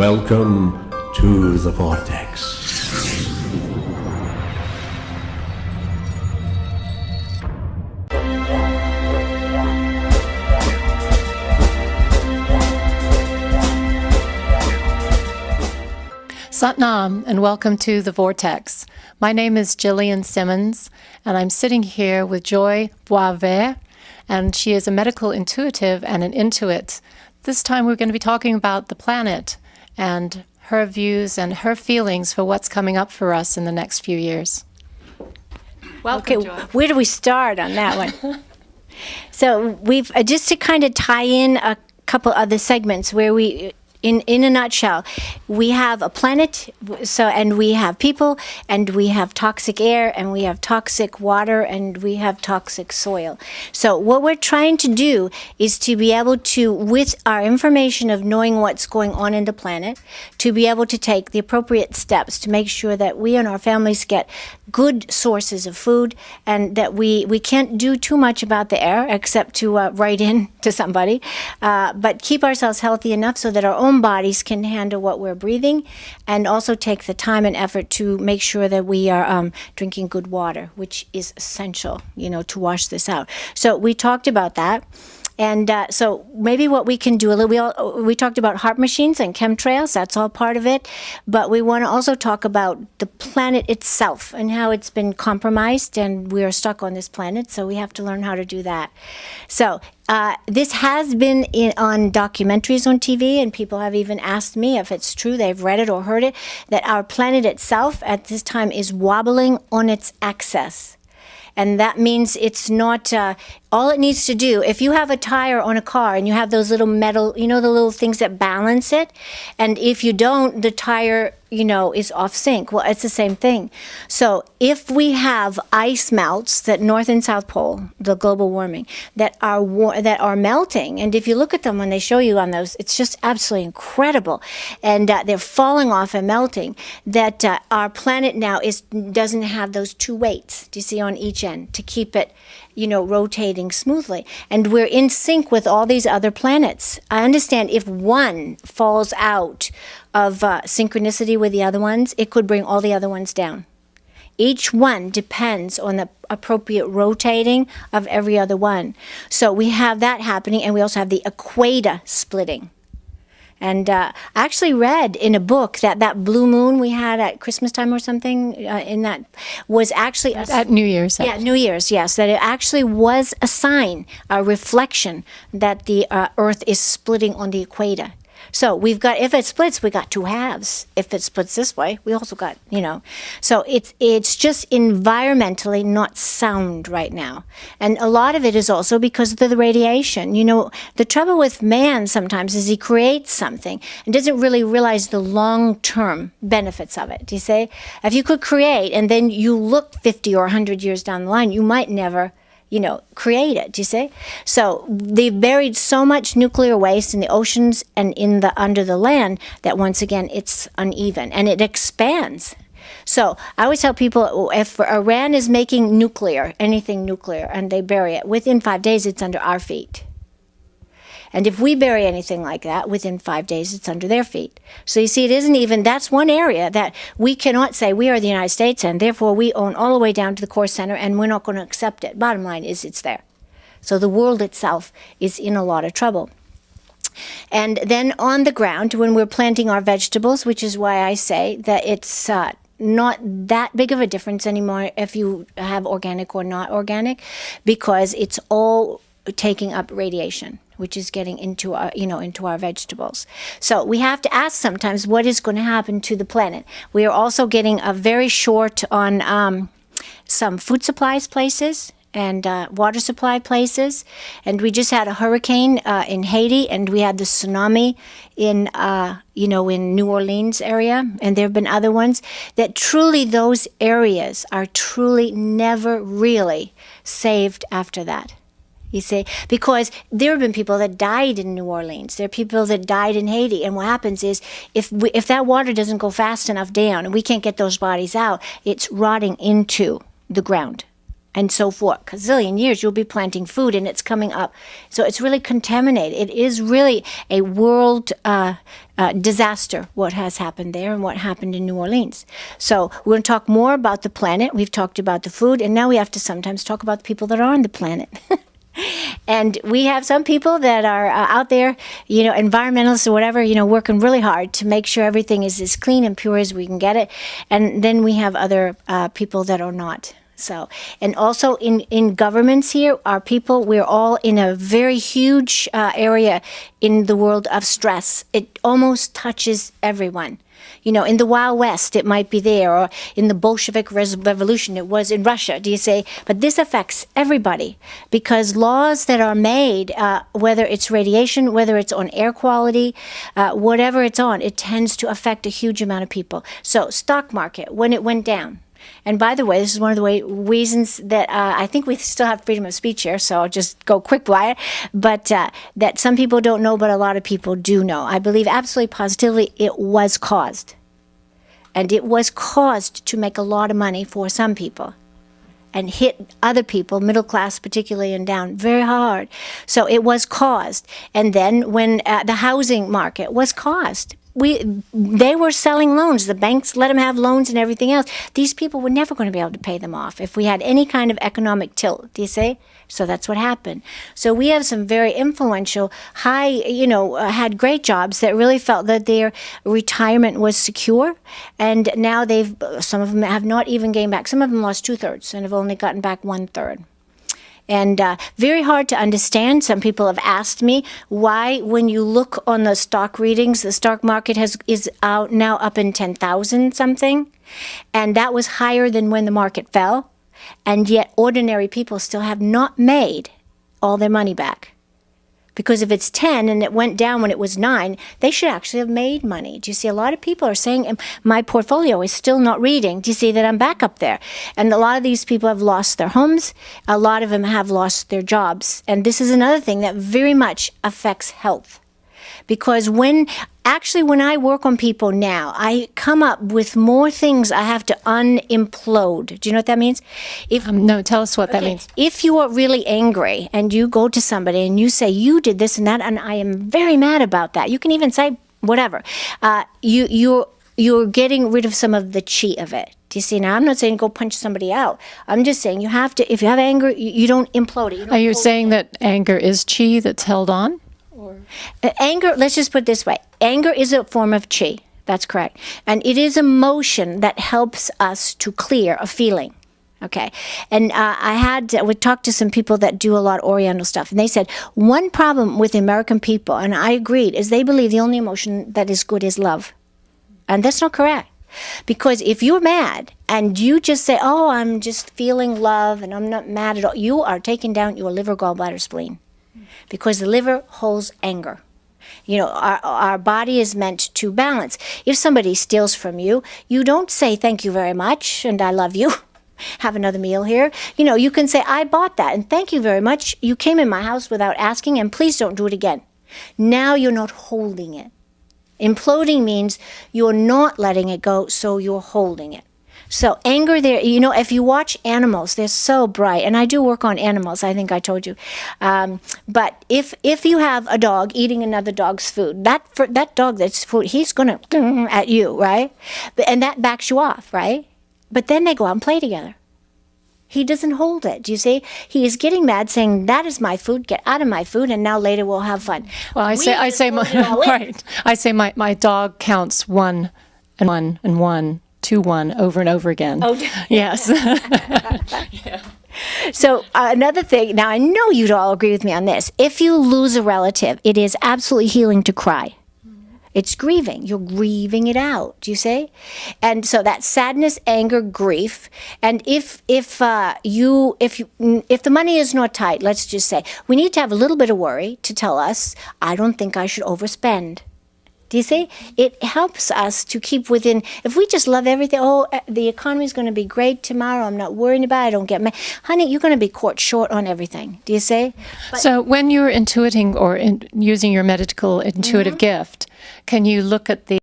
Welcome to the Vortex. Satnam, and welcome to The Vortex. My name is Gillian Symonds, and I'm sitting here with Joy Boisvert, and she is a medical intuitive and an intuit. This time we're going to be talking about the planet and her views and her feelings for what's coming up for us in the next few years. Welcome, Joy. Where do we start on that one? So we've, just to kind of tie in a couple other segments where we... In a nutshell, we have a planet, and we have people, and we have toxic air, and we have toxic water, and we have toxic soil. So what we're trying to do is to be able to, with our information of knowing what's going on in the planet, to be able to take the appropriate steps to make sure that we and our families get good sources of food, and that we can't do too much about the air except to write in to somebody, but keep ourselves healthy enough so that our own bodies can handle what we're breathing, and also take the time and effort to make sure that we are drinking good water, which is essential, to wash this out. So we talked about that. And so maybe what we can do, we talked about heart machines and chemtrails, that's all part of it. But we want to also talk about the planet itself and how it's been compromised, and we are stuck on this planet, so we have to learn how to do that. So this has been on documentaries on TV, and people have even asked me if it's true, they've read it or heard it, that our planet itself at this time is wobbling on its axis. And that means it's not, all it needs to do, if you have a tire on a car and you have those little metal, the little things that balance it, and if you don't, the tire, is off sync. Well, it's the same thing. So if we have ice melts, that North and South Pole, the global warming, that are melting, and if you look at them when they show you on those, it's just absolutely incredible. And they're falling off and melting, that our planet now doesn't have those two weights, do you see, on each end to keep it rotating smoothly. And we're in sync with all these other planets. I understand if one falls out of synchronicity with the other ones, it could bring all the other ones down. Each one depends on the appropriate rotating of every other one. So we have that happening, and we also have the equator splitting. And I actually read in a book that blue moon we had at Christmas time or something, in that was actually... At New Year's. Yeah, New Year's, yes. That it actually was a sign, a reflection that the Earth is splitting on the equator. So we've got, if it splits, we got two halves. If it splits this way, we also got, So it's just environmentally not sound right now. And a lot of it is also because of the radiation. The trouble with man sometimes is he creates something and doesn't really realize the long-term benefits of it. Do you see? If you could create and then you look 50 or 100 years down the line, you might never create it, do you see? So they've buried so much nuclear waste in the oceans and under the land that once again it's uneven and it expands. So I always tell people, if Iran is making anything nuclear, and they bury it, within 5 days it's under our feet. And if we bury anything like that, within 5 days, it's under their feet. So you see, it isn't even, that's one area that we cannot say we are the United States, and therefore we own all the way down to the core center, and we're not going to accept it. Bottom line is it's there. So the world itself is in a lot of trouble. And then on the ground, when we're planting our vegetables, which is why I say that it's not that big of a difference anymore if you have organic or not organic, because it's all taking up radiation, which is getting into our vegetables. So we have to ask sometimes what is going to happen to the planet. We are also getting a very short on some food supplies places and water supply places. And we just had a hurricane in Haiti, and we had the tsunami in New Orleans area, and there have been other ones that truly those areas are truly never really saved after that. You see, because there have been people that died in New Orleans. There are people that died in Haiti. And what happens is if that water doesn't go fast enough down and we can't get those bodies out, it's rotting into the ground. and so forth. Gazillion years you'll be planting food and it's coming up. So it's really contaminated. It is really a world disaster what has happened there and what happened in New Orleans. So we're going to talk more about the planet. We've talked about the food, and now we have to sometimes talk about the people that are on the planet. And we have some people that are out there, environmentalists or whatever, working really hard to make sure everything is as clean and pure as we can get it. And then we have other people that are not. So, and also in governments here, our people, we're all in a very huge area in the world of stress. It almost touches everyone. In the Wild West, it might be there, or in the Bolshevik Revolution, it was in Russia, do you say? But this affects everybody, because laws that are made, whether it's radiation, whether it's on air quality, whatever it's on, it tends to affect a huge amount of people. So, stock market, when it went down, and by the way, this is one of the reasons that I think we still have freedom of speech here, so I'll just go quick by it, but that some people don't know, but a lot of people do know. I believe absolutely positively it was caused. And it was caused to make a lot of money for some people and hit other people, middle class particularly, and down very hard. So it was caused. And then when the housing market was caused, they were selling loans. The banks let them have loans and everything else. These people were never going to be able to pay them off if we had any kind of economic tilt, do you see? So that's what happened. So we have some very influential, had great jobs that really felt that their retirement was secure. And now some of them have not even gained back. Some of them lost 2/3 and have only gotten back 1/3. And very hard to understand. Some people have asked me why, when you look on the stock readings, the stock market is out now up in 10,000 something, and that was higher than when the market fell, and yet ordinary people still have not made all their money back. Because if it's 10 and it went down when it was 9, they should actually have made money. Do you see? A lot of people are saying, my portfolio is still not reading. Do you see that I'm back up there? And a lot of these people have lost their homes. A lot of them have lost their jobs. And this is another thing that very much affects health. Because when I work on people now, I come up with more things I have to unimplode. Do you know what that means? No, tell us what that means. If you are really angry and you go to somebody and you say, you did this and that, and I am very mad about that. You can even say whatever. You're getting rid of some of the chi of it. Do you see? Now, I'm not saying go punch somebody out. I'm just saying you have to, if you have anger, you don't implode it. Are you saying that anger is chi that's held on? Anger, let's just put it this way. Anger is a form of chi. That's correct. And it is emotion that helps us to clear a feeling. Okay. And we talked to some people that do a lot of Oriental stuff, and they said one problem with American people, and I agreed, is they believe the only emotion that is good is love. And that's not correct. Because if you're mad and you just say, oh, I'm just feeling love and I'm not mad at all, you are taking down your liver, gallbladder, spleen. Because the liver holds anger. Our body is meant to balance. If somebody steals from you, you don't say thank you very much and I love you. Have another meal here. You can say, I bought that and thank you very much. You came in my house without asking and please don't do it again. Now you're not holding it. Imploding means you're not letting it go, so you're holding it. So anger there, if you watch animals, they're so bright. And I do work on animals, I think I told you. But if you have a dog eating another dog's food, that dog that's food, he's going to at you, right? And that backs you off, right? But then they go out and play together. He doesn't hold it. Do you see? He is getting mad, saying, that is my food, get out of my food, and now later we'll have fun. Well, I say my dog counts 1 and 1 and 1. 2-1 over and over again. Oh, yes. Yeah. So another thing, now I know you'd all agree with me on this. If you lose a relative, it is absolutely healing to cry. It's grieving. You're grieving it out. Do you see? And so that's sadness, anger, grief. And if the money is not tight, let's just say we need to have a little bit of worry to tell us, I don't think I should overspend. Do you see? It helps us to keep within. If we just love everything, the economy is going to be great tomorrow, I'm not worrying about it, I don't get mad. Honey, you're going to be caught short on everything. Do you see? So when you're intuiting or using your medical intuitive gift, can you look at the